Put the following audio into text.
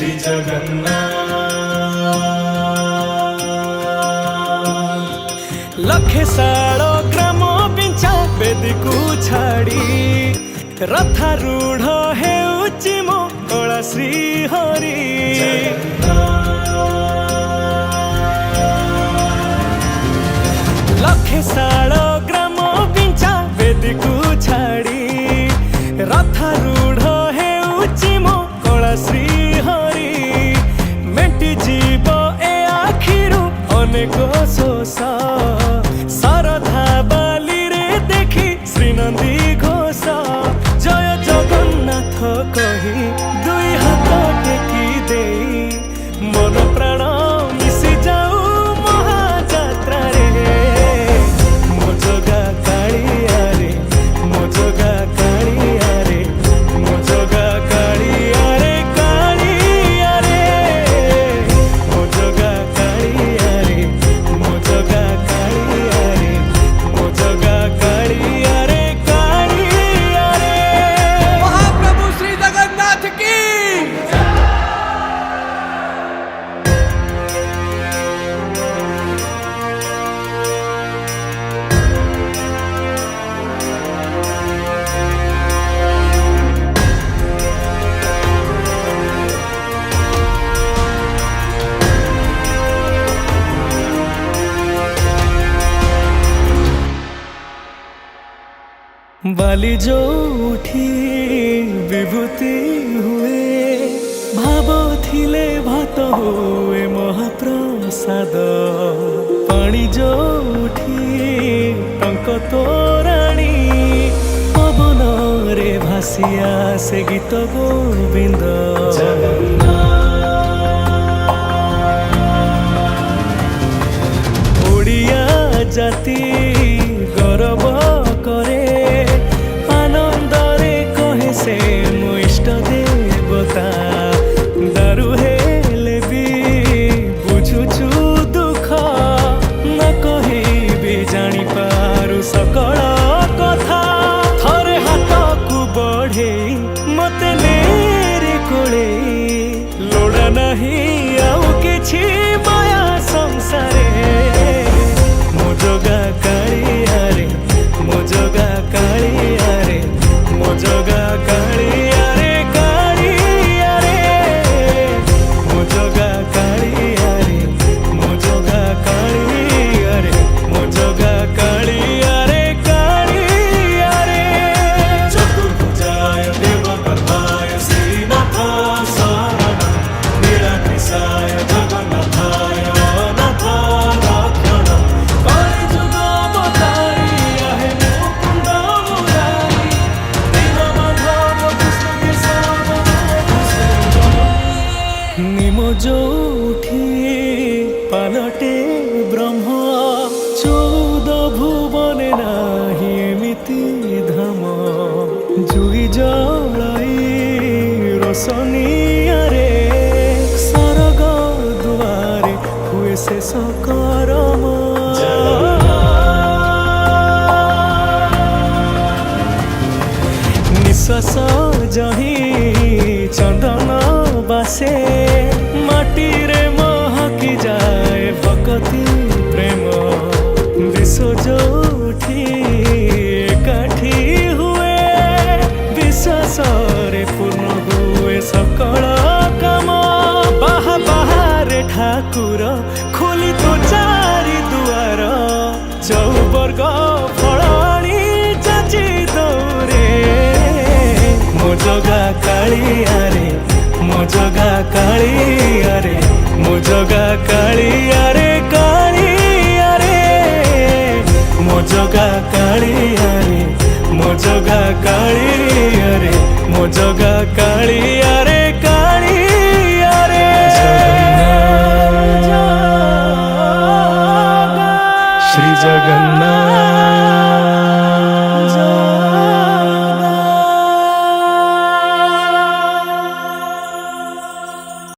श्री जगन्नाथ। लखे साड़ो ग्राम पिंचा बेदी को छाड़ी रथारूढ़ हेउची मो कला श्री हरि। लखे साड़ो ग्राम पिंचा बेदी को छाड़ी रथारूढ़ हेउची मो कला श्री हरि। मेटी जीव ए आखिरु अनेक शोष सरधा बाली रे देखी श्रीनंदी घोष। जय जगन्नाथ कही दुई हाथ टेकी दे मन प्राण मिशि जाऊ महाजात्रा रे। मो जगा कालिया रे मो जगा कालिया रे मो जगा कालिया रे कालिया रे मो जगा कालिया रे मो जगा कालिया रे मो जगा कालिया रे कालिया रे। महाप्रभु श्री जगन्नाथ की। बाली जो उठी विभूति हुए भाव थिले भात हुए महाप्रसाद। पानी जो उठी टंक तोराणी पवन रे भासिया से गीत गोविंद। ओडिया जाति गौरव करे आनंदरे कहे से मो इष्ट देवता। दारु हेले भी बुझुछु दुख न कही भी जानी पारु सकल कथा। थरे हाथ को बढ़े मते नेरे कोले लोड़ा नहीं आउ किछि माया संसारे। मो जगा कालिया रे मो जगा कालिया रे मो जगा कालिया रे कालिया रे मो जगा कालिया रे मो जगा कालिया रे मो जगा कालिया रे कालिया रे। चतुर्भुजाय देवकर्माय श्रीनाथ शरणं निराकृसाय जगन्नाथाय अनाथ रक्षणं। कलिजुग अवतारी आहे मुकुंद मुरारी दीनबंधु कृष्ण केशव। निमो जोठी पालटे ब्रह्म 14 भुवने नाही एमिति धाम। जुई जलाई रोशनिया रे सरग दुआरे हुए शेष करम। निश्वास जही चंदन बासे माटी रे महकी जाए भक्ति प्रेम। विश्व जोठी एकाठी हुए विश्वास रे पूर्ण हुए सकल काम। बाहा बाहारे ठाकुर खोली तो चारि दुआर चौवर्ग फलाणी चाची दौरे। मो जगा कालिया रे मो जगा कालिया रे मो जगा कालिया रे कालिया रे मो जगा कालिया रे मो जगा कालिया रे मो जगा कालिया।